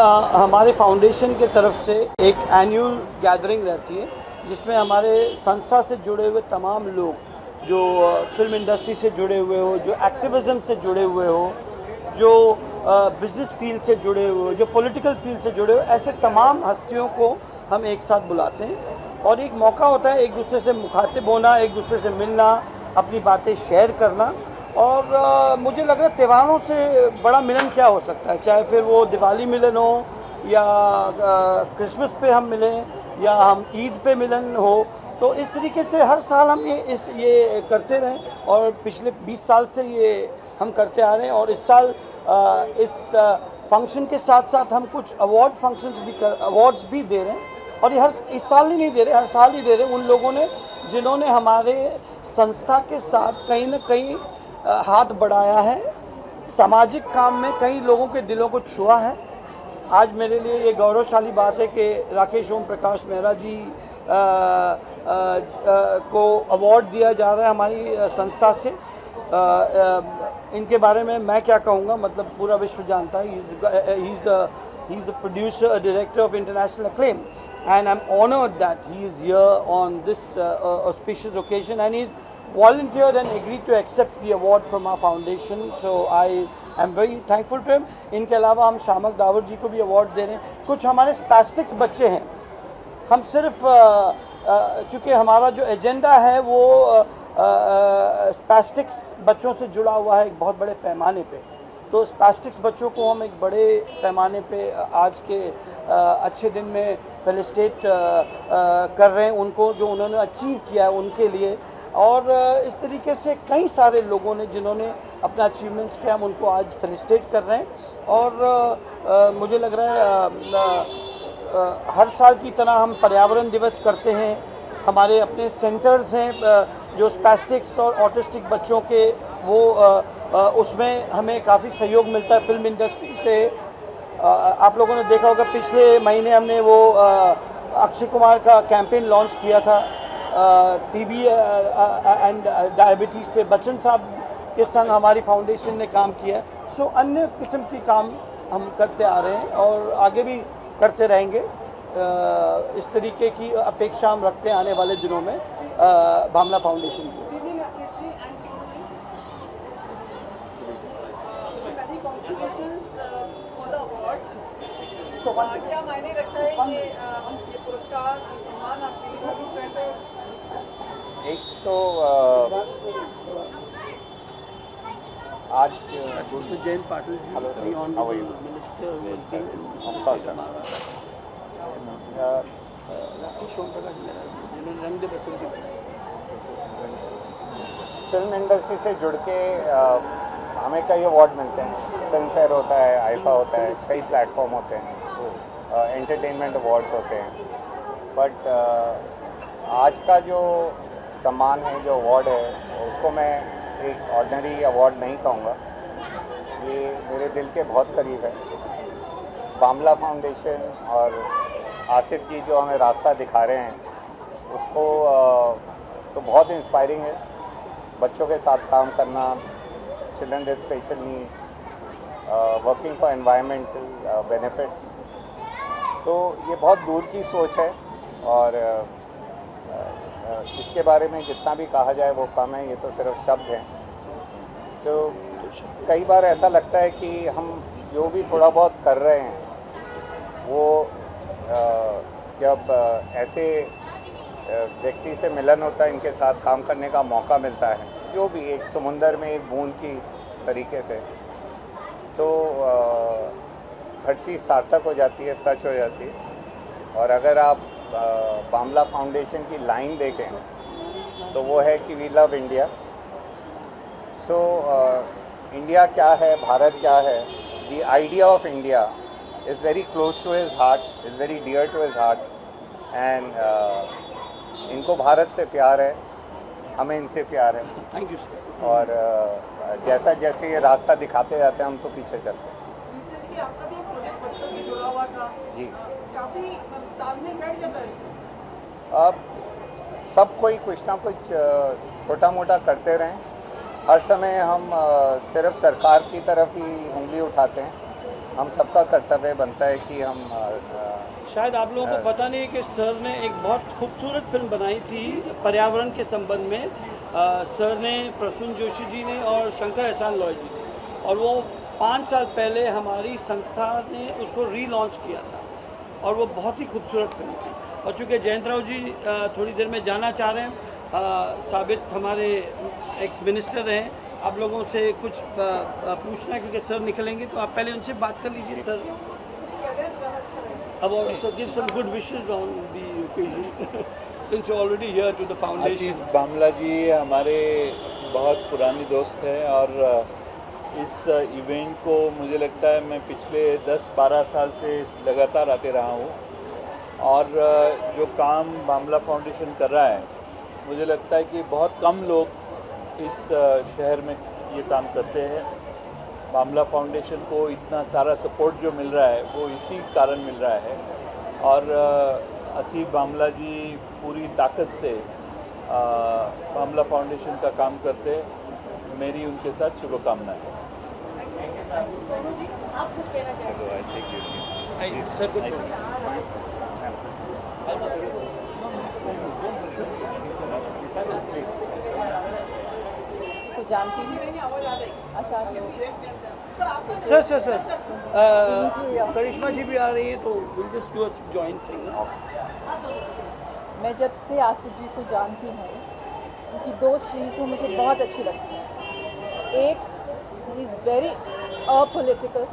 हमारे फाउंडेशन के तरफ से एक एनुअल गैदरिंग रहती है जिसमें हमारे संस्था से जुड़े हुए तमाम लोग जो फिल्म इंडस्ट्री से जुड़े हुए हो, जो एक्टिविज़म से जुड़े हुए हो, जो बिज़नेस फील्ड से जुड़े हुए हो, जो पॉलिटिकल फील्ड से जुड़े हो, ऐसे तमाम हस्तियों को हम एक साथ बुलाते हैं और एक मौका होता है एक दूसरे से मुखातिब होना, एक दूसरे से मिलना, अपनी बातें शेयर करना। और मुझे लग रहा है त्योहारों से बड़ा मिलन क्या हो सकता है, चाहे फिर वो दिवाली मिलन हो या क्रिसमस पे हम मिलें या हम ईद पे मिलन हो। तो इस तरीके से हर साल हम ये करते रहें और पिछले 20 साल से ये हम करते आ रहे हैं। और इस साल इस फंक्शन के साथ साथ हम कुछ अवार्ड्स भी दे रहे हैं। और ये इस साल ही नहीं दे रहे, हर साल ही दे रहे हैं उन लोगों ने जिन्होंने हमारे संस्था के साथ कहीं ना कहीं हाथ बढ़ाया है, सामाजिक काम में कई लोगों के दिलों को छुआ है। आज मेरे लिए ये गौरवशाली बात है कि राकेश ओम प्रकाश मेहरा जी को अवार्ड दिया जा रहा है हमारी संस्था से। इनके बारे में मैं क्या कहूँगा, मतलब पूरा विश्व जानता है। He is a producer, a director of international acclaim, and I'm honored that he is here on this auspicious occasion, and he's volunteered and agreed to accept the award from our foundation. So I am very thankful to him. इनके अलावा हम शामक the power जी को भी award दे रहे हैं। कुछ हमारे स्पैस्टिक्स बच्चे हैं, हम सिर्फ क्योंकि हमारा जो एजेंडा है वो स्पैस्टिक्स बच्चों से जुड़ा हुआ है एक बहुत बड़े पैमाने पे। तो स्पैस्टिक्स बच्चों को हम एक बड़े पैमाने पे आज के अच्छे दिन में फेलिसिटेट कर रहे हैं, उनको जो उन्होंने अचीव किया है उनके लिए। और इस तरीके से कई सारे लोगों ने जिन्होंने अपना अचीवमेंट्स किया हम उनको आज फेलिसिटेट कर रहे हैं। और मुझे लग रहा है हर साल की तरह हम पर्यावरण दिवस करते हैं। हमारे अपने सेंटर्स हैं जो स्पैस्टिक्स और ऑटिस्टिक बच्चों के, वो उसमें हमें काफ़ी सहयोग मिलता है फिल्म इंडस्ट्री से। आप लोगों ने देखा होगा पिछले महीने हमने वो अक्षय कुमार का कैंपेन लॉन्च किया था टीबी एंड डायबिटीज़ पे। बच्चन साहब के संग हमारी फाउंडेशन ने काम किया है। सो अन्य किस्म के काम हम करते आ रहे हैं और आगे भी करते रहेंगे। इस तरीके की अपेक्षा हम रखते हैं आने वाले दिनों में भामला फाउंडेशन की। क्या मायने रखता है ये पुरस्कार, ये सम्मान आपके लिए? एक तो आज Jayant Patil ji, hello sir, how are you? Minister Rakesh Om Prakash Mehra जिन्होंने रंग दे बसंत की फिल्म इंडस्ट्री से जुड़ के हमें कई अवार्ड मिलते हैं। फिल्म फेयर होता है, आईफा होता है, कई प्लेटफॉर्म होते हैं, एंटरटेनमेंट अवार्ड्स होते हैं। बट आज का जो सम्मान है, जो अवार्ड है, उसको मैं एक ऑर्डिनरी अवार्ड नहीं कहूँगा। ये मेरे दिल के बहुत करीब है। भामला फाउंडेशन और आसिफ जी जो हमें रास्ता दिखा रहे हैं उसको तो बहुत इंस्पायरिंग है। बच्चों के साथ काम करना, children with special needs, working for environmental benefits, तो ये बहुत दूर की सोच है। और इसके बारे में जितना भी कहा जाए वो कम है, ये तो सिर्फ शब्द हैं। तो कई बार ऐसा लगता है कि हम जो भी थोड़ा बहुत कर रहे हैं वो जब ऐसे व्यक्ति से मिलन होता है, इनके साथ काम करने का मौका मिलता है, जो भी एक समुंदर में एक बूंद की तरीके से, तो हर चीज़ सार्थक हो जाती है, सच हो जाती है। और अगर आप भामला फाउंडेशन की लाइन देखें तो वो है कि we love India. So India क्या है, भारत क्या है, the idea of India is very close to his heart, is very dear to his heart. And इनको भारत से प्यार है, हमें इनसे प्यार है। Thank you sir. और जैसा जैसे ये रास्ता दिखाते जाते हैं हम तो पीछे चलते हैं। रिसेंटली आपका भी प्रोजेक्ट बच्चों से जुड़ा हुआ था जी, काफ़ी तालमेल बैठ जाता है इससे। अब सब कोई कुछ ना कुछ छोटा मोटा करते रहें। हर समय हम सिर्फ सरकार की तरफ ही उंगली उठाते हैं। हम सबका कर्तव्य बनता है कि हम शायद आप लोगों को पता नहीं है कि सर ने एक बहुत खूबसूरत फिल्म बनाई थी पर्यावरण के संबंध में। सर ने, प्रसून जोशी जी ने और शंकर एहसान लॉय जी ने, और वो 5 साल पहले हमारी संस्था ने उसको रीलॉन्च किया था और वो बहुत ही खूबसूरत फिल्म थी। और चूँकि जयंत राव जी थोड़ी देर में जाना चाह रहे हैं, साबित हमारे एक्स मिनिस्टर हैं, आप लोगों से कुछ पूछना है क्योंकि सर निकलेंगे, तो आप पहले उनसे बात कर लीजिए सर। अब also give some good wishes on the occasion since you're already here to the foundation. Asif बामला जी हमारे बहुत पुरानी दोस्त हैं और इस इवेंट को मुझे लगता है मैं पिछले 10-12 साल से लगातार आते रहा हूँ और जो काम बामला फाउंडेशन कर रहा है मुझे लगता है कि बहुत कम लोग इस शहर में ये काम करते हैं। बामला फाउंडेशन को इतना सारा सपोर्ट जो मिल रहा है वो इसी कारण मिल रहा है और आसिफ बामला जी पूरी ताकत से बामला फाउंडेशन का काम करते हैं। मेरी उनके साथ शुभकामनाएं हैं। सर कुछ को जानती हूँ। अच्छा सर करिश्मा जी भी आ रही है तो will just do a joint thing. मैं जब से आसिफ जी को जानती हूँ उनकी 2 चीज़ें मुझे बहुत अच्छी लगती हैं। एक, ही इज़ वेरी अपोलिटिकल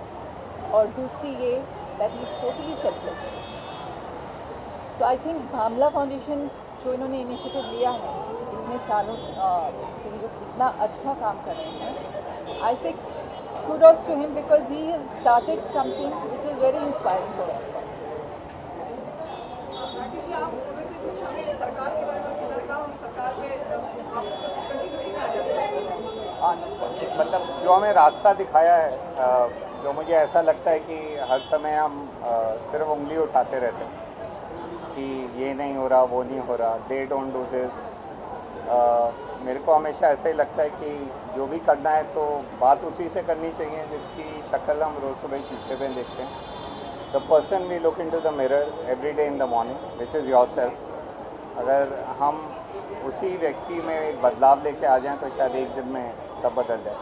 और दूसरी ये that he is totally selfless. So I think Bamla foundation जो इन्होंने इनिशिएटिव लिया है इतने सालों से जो इतना अच्छा काम कर रहे हैं, आई से kudos to him because he has started something which is very inspiring for all of us. मतलब जो हमें रास्ता दिखाया है, जो मुझे ऐसा लगता है कि हर समय हम सिर्फ उंगली उठाते रहते हैं कि ये नहीं हो रहा, वो नहीं हो रहा, दे डोंट डू दिस। मेरे को हमेशा ऐसा ही लगता है कि जो भी करना है तो बात उसी से करनी चाहिए जिसकी शक्ल हम रोज़ सुबह शीशे में देखते हैं। The person we look into the mirror every day in the morning which is yourself. अगर हम उसी व्यक्ति में एक बदलाव लेके आ जाएं तो शायद एक दिन में सब बदल जाए।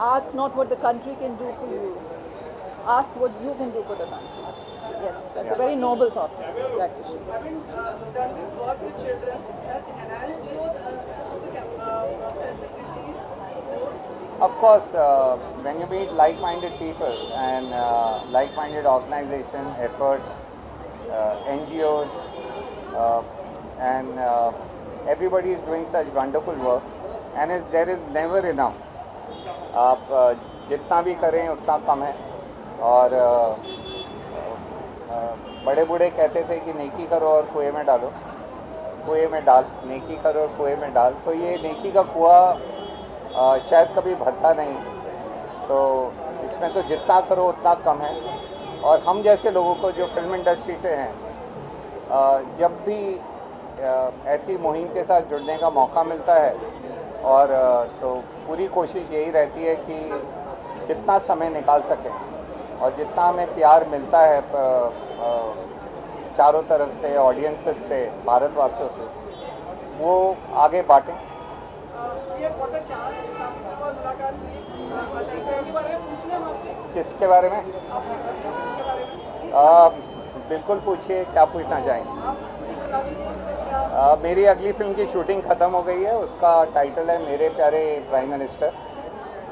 Ask not what the country can do for you. Ask what you can do for the country. So yes, that's a very noble thought, Rakesh. Having done work with children has enhanced your sensibilities. Of course, when you meet like-minded people and like-minded organization efforts, NGOs, and everybody is doing such wonderful work, and there is never enough. आप जितना भी करें उतना कम है। और बड़े बूढ़े कहते थे कि नेकी करो और कुएं में डालो, कुएं में डाल, नेकी करो और कुएं में डाल। तो ये नेकी का कुआं शायद कभी भरता नहीं, तो इसमें तो जितना करो उतना कम है। और हम जैसे लोगों को जो फिल्म इंडस्ट्री से हैं, जब भी ऐसी मुहिम के साथ जुड़ने का मौका मिलता है और तो पूरी कोशिश यही रहती है कि जितना समय निकाल सकें और जितना हमें प्यार मिलता है चारों तरफ से, ऑडियंसेस से, भारतवासियों से, वो आगे बांटें। किसके बारे में? बिल्कुल पूछिए, क्या पूछना चाहेंगे? मेरी अगली फिल्म की शूटिंग ख़त्म हो गई है, उसका टाइटल है मेरे प्यारे प्राइम मिनिस्टर।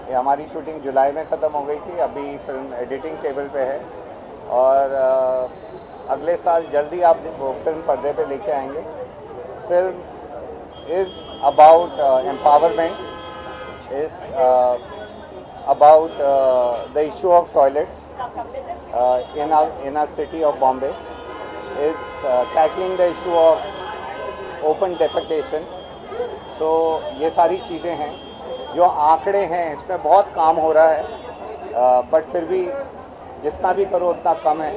ये हमारी शूटिंग जुलाई में ख़त्म हो गई थी, अभी फिल्म एडिटिंग टेबल पे है और अगले साल जल्दी आप वो फिल्म पर्दे पे लेके आएंगे। Film is about empowerment, is about the issue of toilets in a city of Bombay, is tackling the issue of open defecation. So ये सारी चीज़ें हैं, जो आंकड़े हैं इसमें बहुत काम हो रहा है, बट फिर भी जितना भी करो उतना कम है।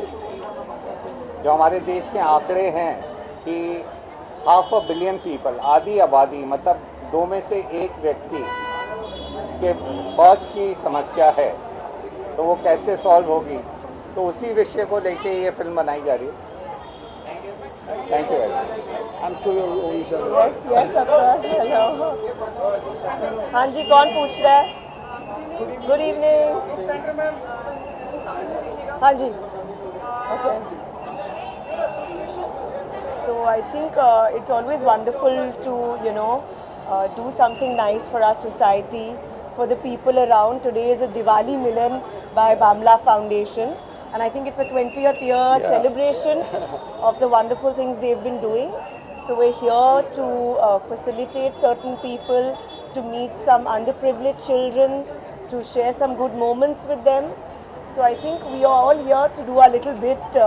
जो हमारे देश के आंकड़े हैं कि 500 million पीपल, आधी आबादी, मतलब 2 में से 1 व्यक्ति के शौच की समस्या है, तो वो कैसे सॉल्व होगी, तो उसी विषय को लेके ये फिल्म बनाई जा रही है। Thank you very much. I'm sure you'll own each other. Yes, yes, of course. Hello. हाँ जी, कौन पूछ रहा है? Good evening. हाँ जी. Okay. So I think it's always wonderful to, do something nice for our society, for the people around. Today is a Diwali Milan by Bamla Foundation. And I think it's a 20th year celebration of the wonderful things they've been doing. So we're here to facilitate certain people, to meet some underprivileged children, to share some good moments with them. So I think we are all here to do a little bit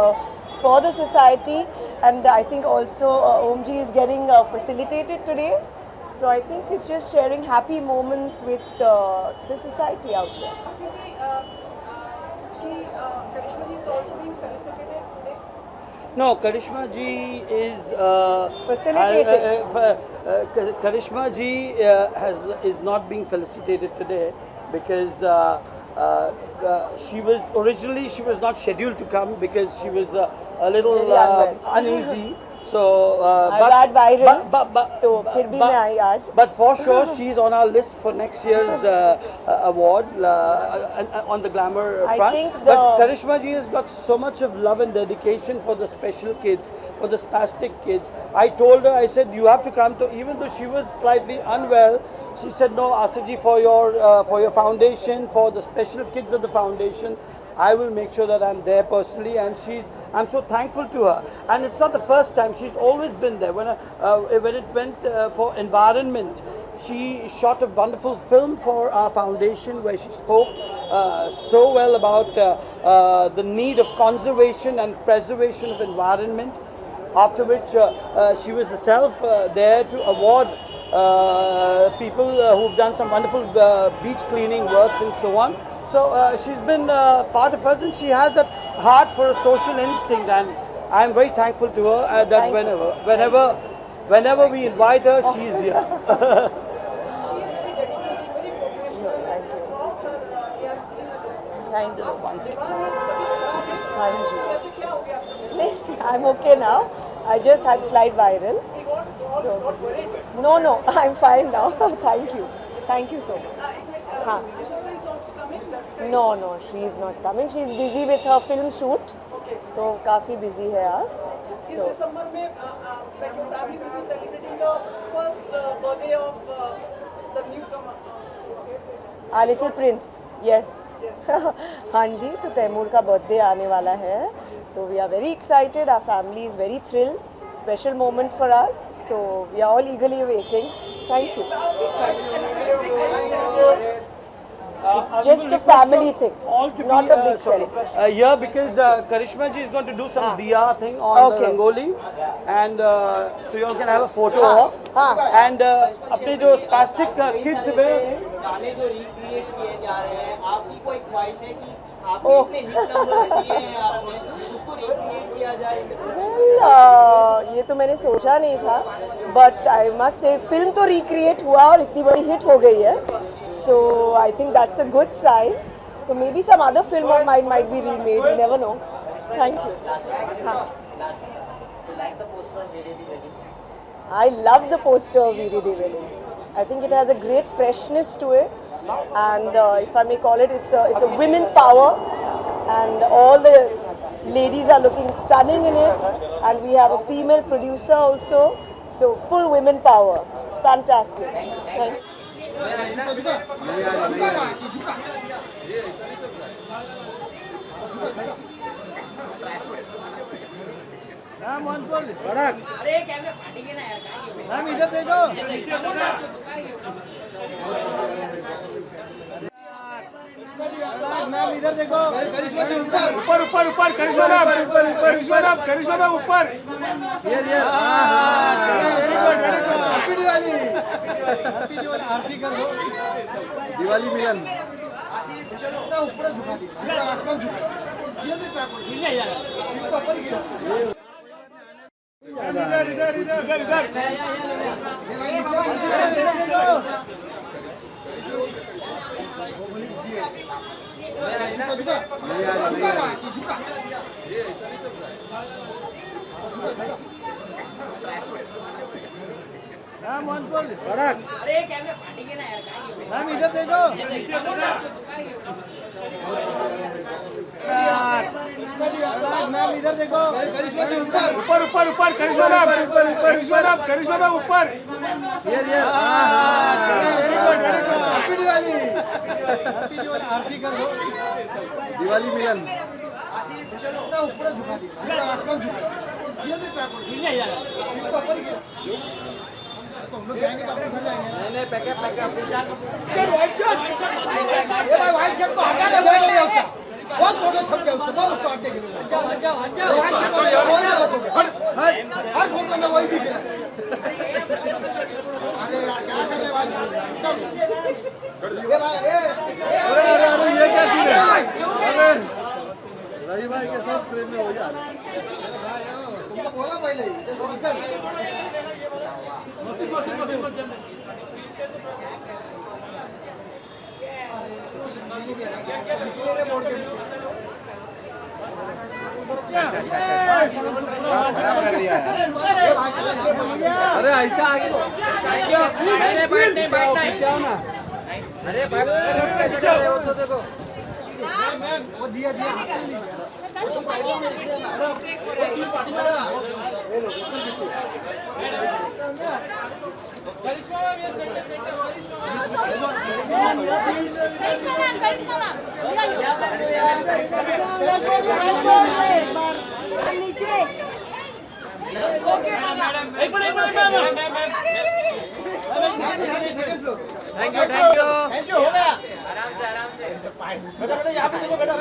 for the society, and I think also OMG is getting facilitated today. So I think it's just sharing happy moments with the society out here. Karishma ji is also being felicitated today. No, Karishma ji is Facilitated. Karishma ji is not being felicitated today because she was not scheduled to come because she was a little Very unwell. uneasy. So, I had viral, but तो फिर भी मैं आई आज. But for sure, she's on our list for next year's award on the glamour I front. think But the- Karishma ji has got so much of love and dedication for the special kids, for the spastic kids. I told her, I said, you have to come to, even though she was slightly unwell, she said, no, Asif ji, for your foundation, for the special kids of the foundation, I will make sure that I'm there personally, and I'm so thankful to her. And it's not the first time; she's always been there. When it went for environment, she shot a wonderful film for our foundation where she spoke so well about the need of conservation and preservation of environment. After which she was herself there to award people who've done some wonderful beach cleaning works and so on. So she's been part of us, and she has that heart for a social instinct, and I'm very thankful to her that whenever we invite her, she's here. Thank you. Just one second. हाँ जी. कैसे क्या हो गया आपको? नहीं, I'm okay now. I just had slight viral. Not worried. No, I'm fine now. Thank you. Thank you so much. हाँ. Your sister is also coming. No, she's not coming. She's busy with her film shoot. Okay. तो काफी busy है यार. Is December में like your family will be celebrating the first birthday of the newcomer? Our little prince. Yes. हाँ जी, तो तैमूर का birthday आने वाला है, तो we are very excited. Our family is very thrilled. Special moment for us. So we are all eagerly waiting. Thank you. It's just a family thing. It's not a big celebration. Yeah, because Karishma ji is going to do some diya thing on the Okay. Rangoli, and so you all can have a photo. हाँ. And अपने जो spastic kids हैं, गाने जो recreate किए जा रहे हैं, आपकी कोई ख्वाहिश है कि आपने इतने हिट नंबर दिए हैं, आपने उसको रिक्रिएट किया जाए? Well, ये तो मैंने सोचा नहीं था, but I must say film तो रिक्रिएट हुआ और इतनी बड़ी हिट हो गई है, so I think that's a good sign. So maybe some other film of mine might be remade. You never know. Thank you. हाँ. I love the poster of Veeri Devi. I think it has a great freshness to it, and if I may call it, it's a women power, and all the ladies are looking stunning in it, and we have a female producer also, so full women power. It's fantastic. Thank you. अरे camera फाटेंगे ना यार, ऊपर ऊपर ऊपर Karishma ma'am Karishma ma'am ऊपर very good happy Diwali आरती कर दो दिवाली मिलन ऊपर झुका दी पूरा आसमान झुका इधर इधर इधर इधर अरे कैमरे फाटेंगे ना यार, मैम इधर देखो। मैम इधर देखो। ऊपर ऊपर ऊपर Karishma ma'am, Karishma ma'am, Karishma ma'am ऊपर। Very good very good. Happy Diwali. Happy Diwali. आरती कर दो। दिवाली मिलन। ऊपर झुका दी, आसमान झुका दी। ये देख तो हम लोग जाएंगे तो अपने घर जाएंगे। नहीं पैकअप चल वाइट शर्ट। ये भाई वाइट शर्ट को हटा ले, वो गया उसका बहुत फोटो छप गया उसका, बहुत उसको हटने के लिए। वाइट शर्ट को हर फोटो में वही दिख रहा है। अरे यार क्या कर रहे भाई, चल ये भाई अरे अरे अरे ये क्या सीन है। अरे रवि भाई के साथ ट्रेन में हो जा रहा है। तुमको बोला पहले निकल। अरे ऐसा आगे अरे कैसे कर रहे हो तो देखो वो दिया थैंक यू हो गया। आराम से बेटा यहाँ पे देखो, बेटा